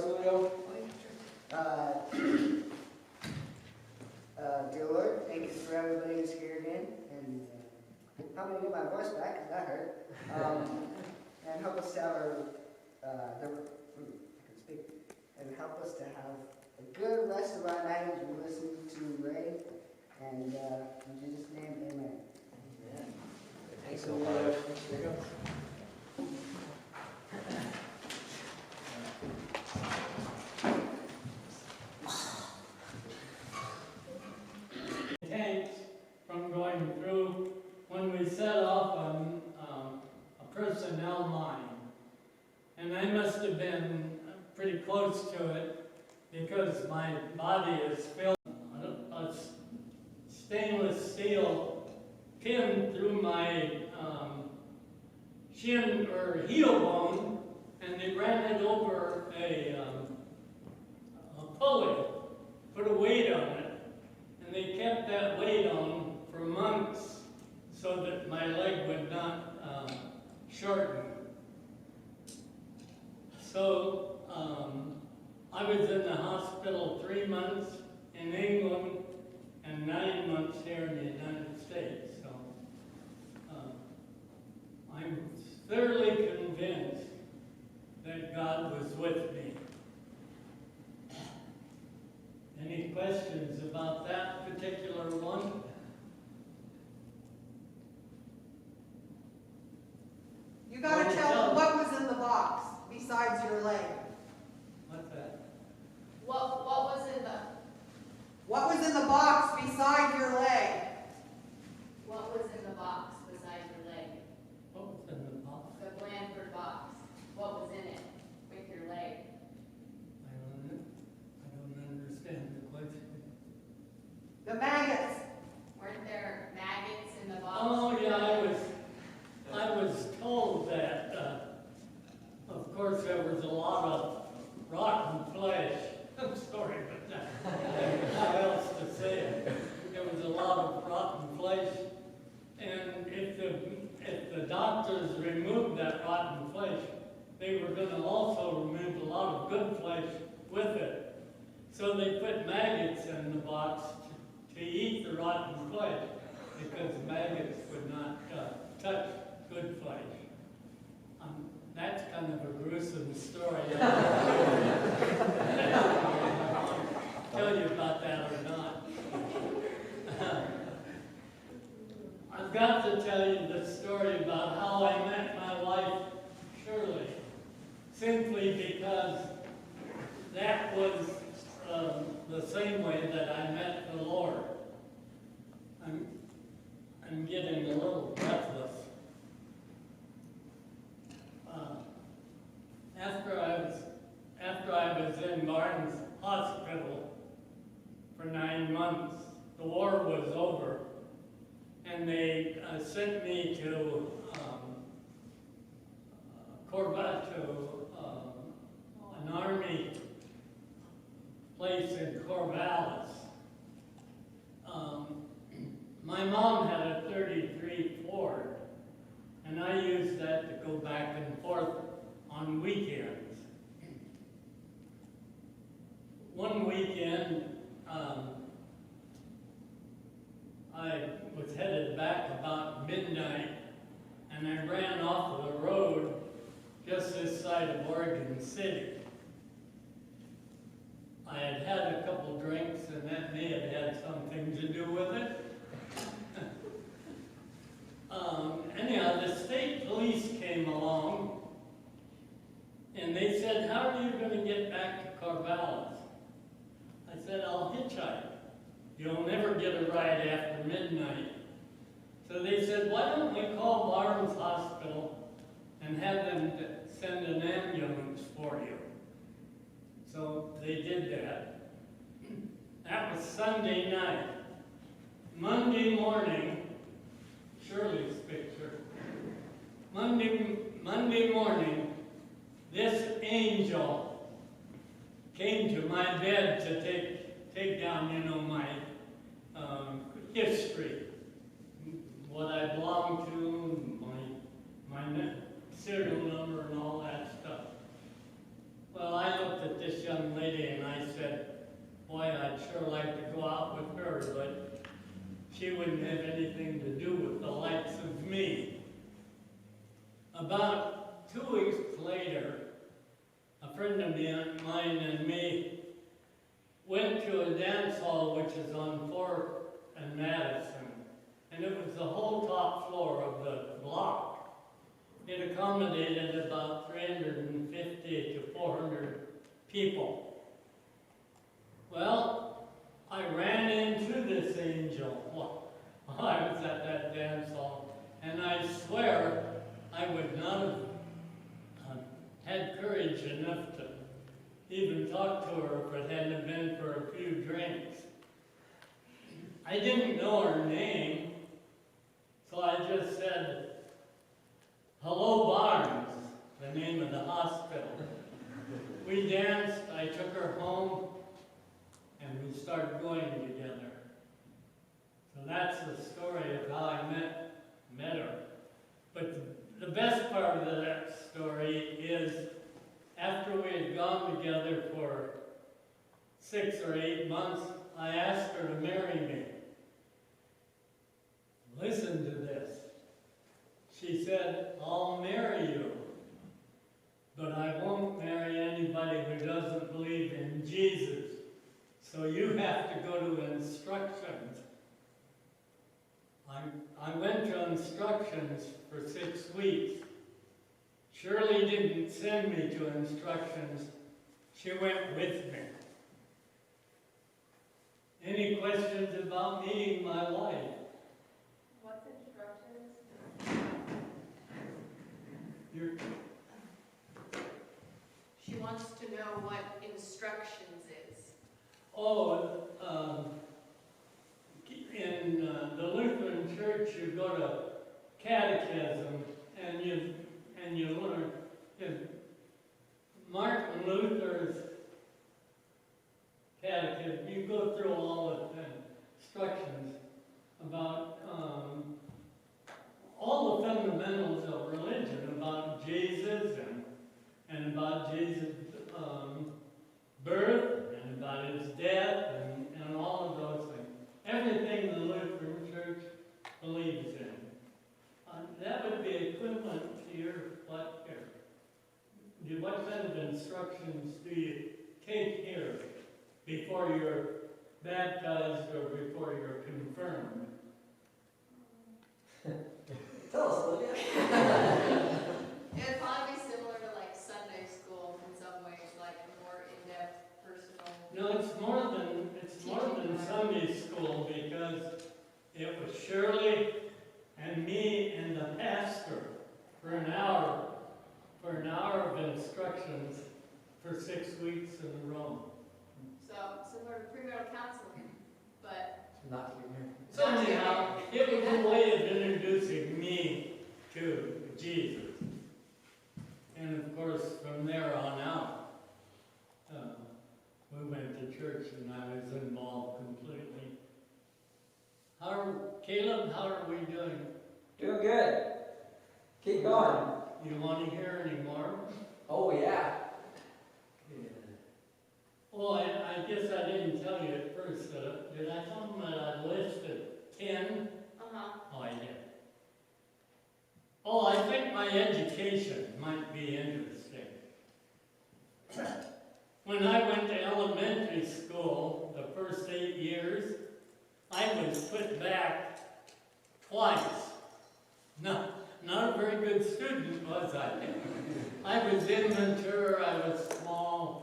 Julio. Dear Lord, thank you for everybody who's here again, and help me get my voice back, because that hurt. And help us to have I can speak, and help us to have a good rest of our night as we listen to Ray. And in Jesus' name, amen. Amen. Thanks, Julio. There you go. Tanks from going through when we set off on a personnel line. And I must have been pretty close to it because my body is filled with a stainless steel pin through my shin or heel bone, and they ran it over a pulley, put a weight on it. And they kept that weight on for months so that my leg would not shorten. So I was in the hospital 3 months in England and 9 months here in the United States. So I'm thoroughly convinced that God was with me. Any questions about that particular one? You got to tell them what was in the box besides your leg. What's that? What was in the box beside your leg? What was in the box beside your leg? What was in the box? The Blandford box. What was in it with your leg? I don't understand the question. The maggots. Weren't there maggots in the box? Oh yeah, I was told that. Of course, there was a lot of rotten flesh. I'm sorry, but how else to say it? There was a lot of rotten flesh, and if the doctors removed that rotten flesh, they were going to also remove a lot of good flesh with it. So they put maggots in the box to eat the rotten flesh, because maggots would not touch good flesh. That's kind of a gruesome story. I don't know if I tell you about that or not. I've got to tell you the story about how I met my wife, Shirley, simply because that was the same way that I met the Lord. I'm getting a little breathless. After I was in Barnes Hospital for 9 months, the war was over, and they sent me to an army place in Corvallis. My mom had a 33 Ford, and I used that to go back and forth on weekends. One weekend, I was headed back about midnight, and I ran off of the road just this side of Oregon City. I had had a couple drinks, and that may have had something to do with it. Anyhow, the state police came along, and they said, "How are you going to get back to Corvallis?" I said, "I'll hitchhike. You'll never get a ride after midnight." So they said, "Why don't we call Barnes Hospital and have them send an ambulance for you?" So they did that. That was Sunday night. Monday morning, Shirley's picture. Monday morning, this angel came to my bed to take down, my history, what I belong to, my serial number and all that stuff. Well, I looked at this birthday, and I said, boy, I'd sure like to go out with her, but she wouldn't have anything to do with the likes of me. About 2 weeks later, a friend of mine and me went to a dance hall which is on 4th and Madison, and it was the whole top floor of the block. It accommodated about 350 to 400 people. Well, I ran into this angel while I was at that dance hall, and I swear I would not have had courage enough to even talk to her if it hadn't been for a few drinks. I didn't know her name, so I just said, "Hello, Barnes," the name of the hospital. We danced, I took her home, and we started going together. So that's the story of how I met her. But the best part of that story is after we had gone together for 6 or 8 months, I asked her to marry me. Listen to this. She said, "I'll marry you, but I won't marry anybody who doesn't believe in Jesus. So you have to go to instructions." I went to instructions for 6 weeks. Shirley didn't send me to instructions. She went with me. Any questions about meeting my wife? What's instructions? She wants to know what instructions is. In the Lutheran Church, you go to catechism and you learn. Martin Luther's catechism, you go through all of the instructions about all the fundamentals of religion, about Jesus and about Jesus' birth and about his death and all of those things. Everything the Lutheran Church believes in. That would be equivalent to your what here? What kind of instructions do you take here before you're baptized or before you're confirmed? Tell us, Olivia. It'd probably be similar to like Sunday school in some ways, like more in-depth, personal. No, it's more than Sunday school, because it was Shirley and me and the pastor for an hour of instructions for 6 weeks in a row. So similar to premarital counseling, but Not to be married. So anyhow, it was a way of introducing me to Jesus. And of course, from there on out, we went to church and I was involved completely. Caleb, how are we doing? Doing good. Keep going. You want to hear any more? Oh, yeah. Oh, I guess I didn't tell you at first. Did I tell them that I listed 10? Oh, I did. Oh, I think my education might be interesting. When I went to elementary school, the first 8 years, I was put back twice. No, not a very good student, was I? I was immature, I was small.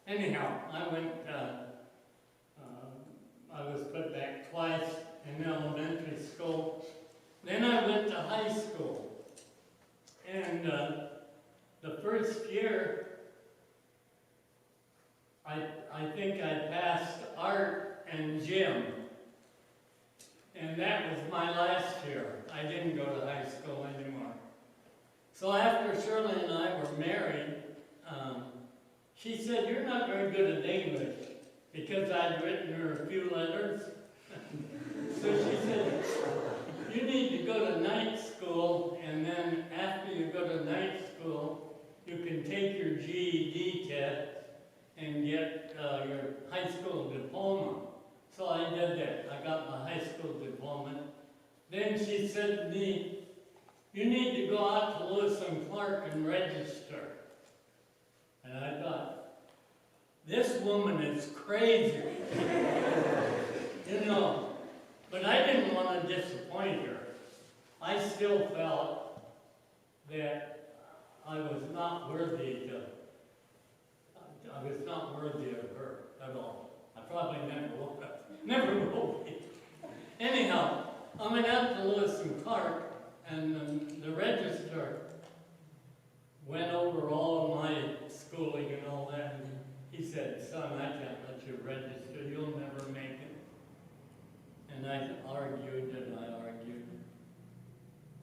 Anyhow, I was put back twice in elementary school. Then I went to high school. And the first year, I think I passed art and gym. And that was my last year. I didn't go to high school anymore. So after Shirley and I were married, she said, "You're not very good at English," because I'd written her a few letters. So she said, "You need to go to night school, and then after you go to night school, you can take your GED test and get I got my high school diploma. Then she said to me, you need to go out to Lewis and Clark and register. And I thought, this woman is crazy. You know, but I didn't want to disappoint her. I still felt that I was not worthy of her at all. I probably never will be. Anyhow, I went out to Lewis and Clark, and the registrar went over all of my schooling and all that, and he said, son, I can't let you register, you'll never make it. And I argued and I argued.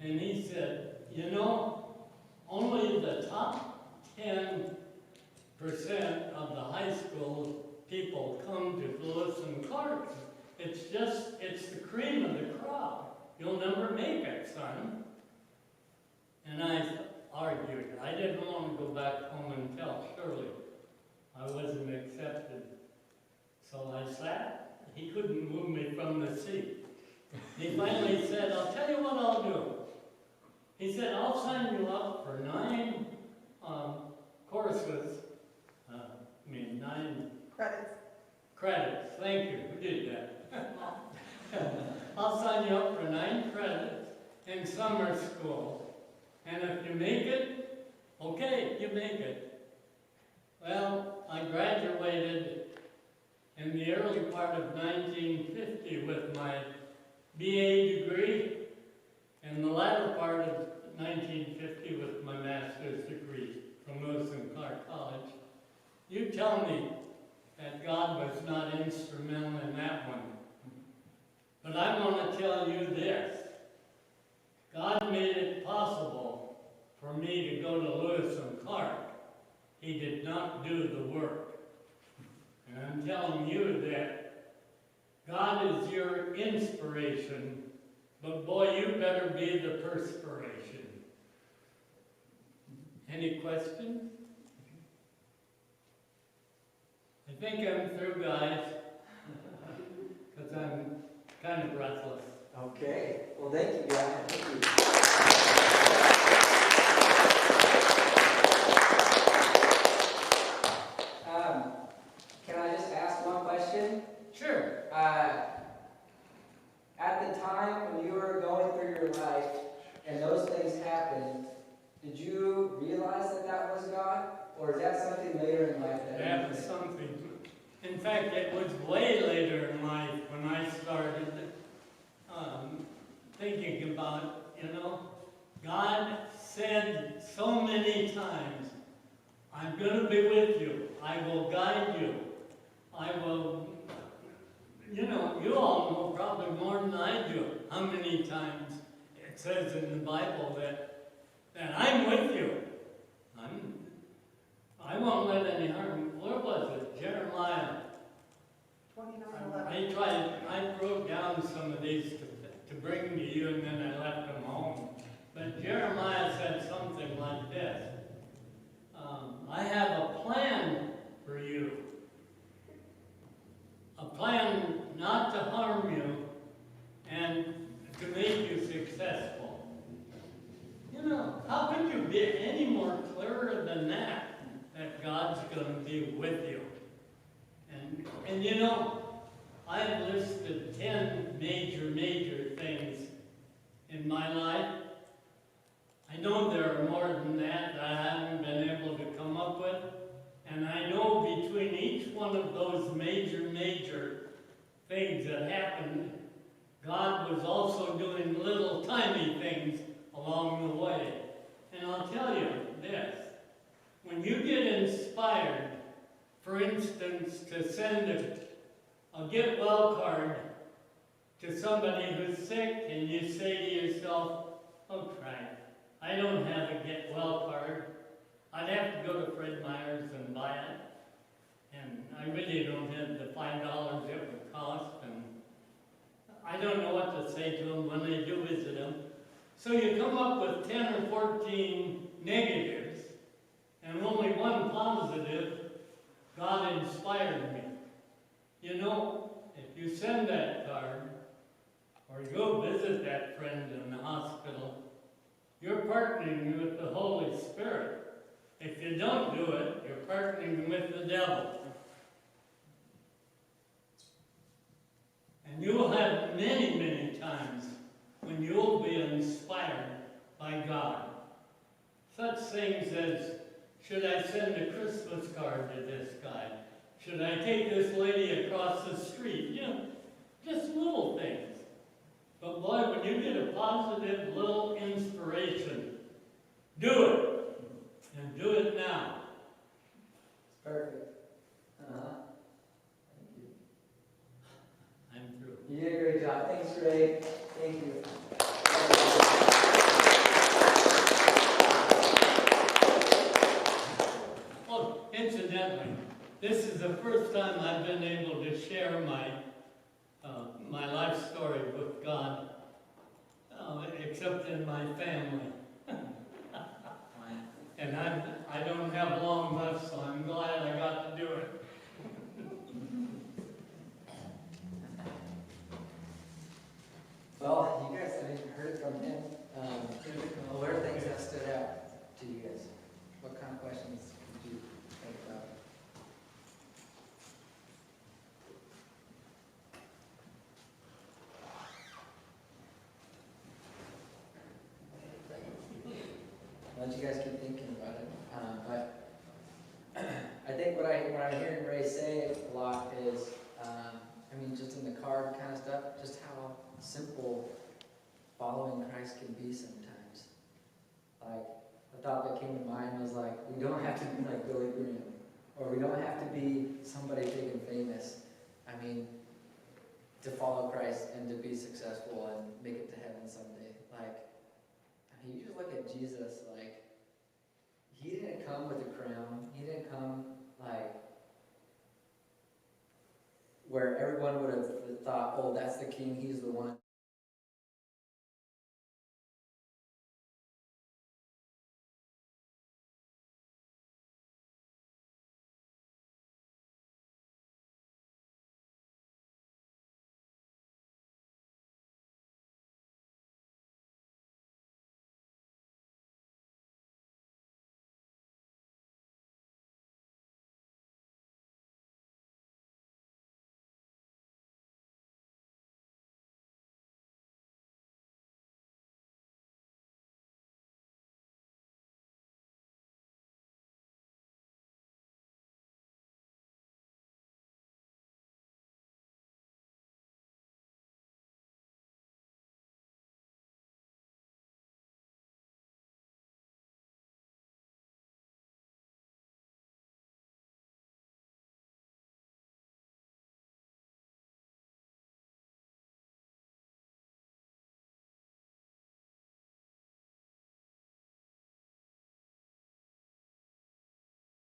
And he said, you know, only the top 10% of the high school people come to Lewis and Clark. It's the cream of the crop. You'll never make it, son. And I argued. I didn't want to go back home and tell Shirley I wasn't accepted. So I sat. He couldn't move me from the seat. He finally said, I'll tell you what I'll do. He said, I'll sign you up for 9 courses. 9 credits. Thank you. Who did that? I'll sign you up for 9 credits in summer school. And if you make it, okay, you make it. Well, I graduated in the early part of 1950 with my BA degree, and the latter part of 1950 with my master's degree from Lewis and Clark College. You tell me that God was not instrumental in that one. But I want to tell you this. God made it possible for me to go to Lewis and Clark. He did not do the work. And I'm telling you that God is your inspiration, but boy, you better be the perspiration. Any questions? I think I'm through, guys, because I'm kind of breathless. Okay. Well, thank you, guys. Thank you. Can I just ask one question? Sure. At the time when you were going through your life and those things happened, did you realize that that was God? Or is that something later in life That was something. In fact, it was way later in life when I started thinking about, God said so many times, I'm going to be with you. I will guide you. I will, you all know probably more than I do how many times it says in the Bible that I'm with you. I won't let any harm. Where was it? Jeremiah. 29:11. I wrote down some of these to bring to you, and then I left them home. But Jeremiah said something like this. I have a plan for you. A plan not to harm you and to make you successful. How could you be any more clearer than that God's going to be with you? And I've listed 10 major things in my life. I know there are more than that I haven't been able to come up with. And I know between each one of those major things that happened, God was also doing little tiny things along the way. And I'll tell you this, when you get inspired, for instance, to send a get well card to somebody who's sick, and you say to yourself, oh crap, I don't have a get well card. I'd have to go to Fred Meyer's and buy it. And I really don't have the $5 it would cost. And I don't know what to say to them when they do visit them. So you come up with 10 or 14 negatives and only one positive. God inspired me. If you send that card, visit that friend in the hospital, you're partnering with the Holy Spirit. If you don't do it, you're partnering with the devil. And you will have many, many times when you will be inspired by God. Such things as, should I send a Christmas card to this guy? Should I take this lady across the street? You know, just little things. But boy, when you get a positive little inspiration, do it. And do it now. Perfect. Thank you. I'm through. You did a great job. Thanks, Ray. Thank you. Oh, incidentally, this is the first time I've been able to share my life story with God, except in my family. And I don't have long left, so I'm glad I got to do it. Well, you guys, I mean, heard it from him. What are things that stood out to you guys? What kind of questions did you think about? I'll let you guys keep thinking about it. But I think what I'm hearing Ray say a lot is, I mean, just in the card kind of stuff, just how simple following Christ can be sometimes. Like, the thought that came to mind was like, we don't have to be like Billy Graham, or we don't have to be somebody big and famous. I mean, to follow Christ and to be successful and make it to heaven someday. Like, I mean, you just look at Jesus, like, he didn't come with a crown. He didn't come, like, where everyone would have thought, oh, that's the king, he's the one.